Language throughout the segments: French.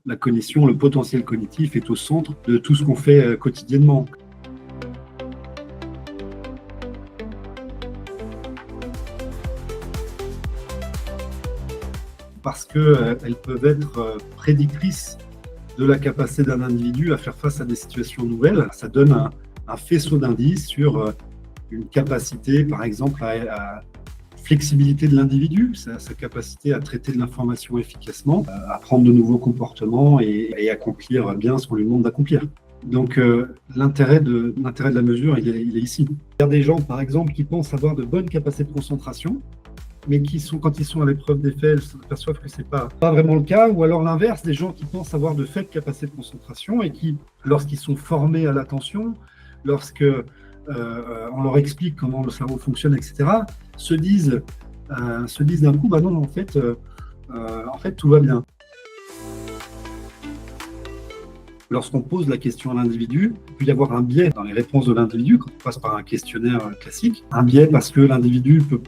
La cognition, le potentiel cognitif est au centre de tout ce qu'on fait quotidiennement. Parce qu'elles peuvent être prédictrices de la capacité d'un individu à faire face à des situations nouvelles. Ça donne un faisceau d'indices sur une capacité, par exemple, à flexibilité de l'individu, sa capacité à traiter de l'information efficacement, à prendre de nouveaux comportements et accomplir bien ce qu'on lui demande d'accomplir. Donc l'intérêt de la mesure, il est ici. Il y a des gens, par exemple, qui pensent avoir de bonnes capacités de concentration, mais quand ils sont à l'épreuve des faits, ils s'aperçoivent que ce n'est pas vraiment le cas, ou alors l'inverse, des gens qui pensent avoir de faibles capacités de concentration et qui, lorsqu'ils sont formés à l'attention, lorsque on leur explique comment le cerveau fonctionne, etc., se disent d'un coup, bah non, en fait, tout va bien. Lorsqu'on pose la question à l'individu, il peut y avoir un biais dans les réponses de l'individu quand on passe par un questionnaire classique. Un biais parce que l'individu peut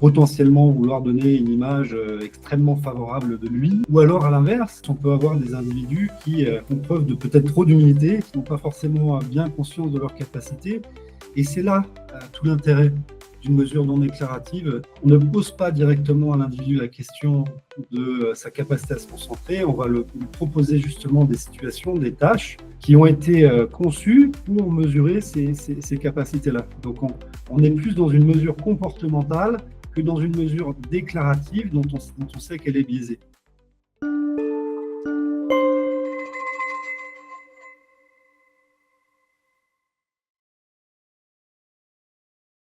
potentiellement vouloir donner une image extrêmement favorable de lui. Ou alors, à l'inverse, on peut avoir des individus qui font preuve de peut-être trop d'humilité, qui n'ont pas forcément bien conscience de leurs capacités. Et c'est là tout l'intérêt d'une mesure non déclarative. On ne pose pas directement à l'individu la question de sa capacité à se concentrer, on va lui proposer justement des situations, des tâches qui ont été conçues pour mesurer ces capacités-là. Donc on est plus dans une mesure comportementale que dans une mesure déclarative dont on sait qu'elle est biaisée.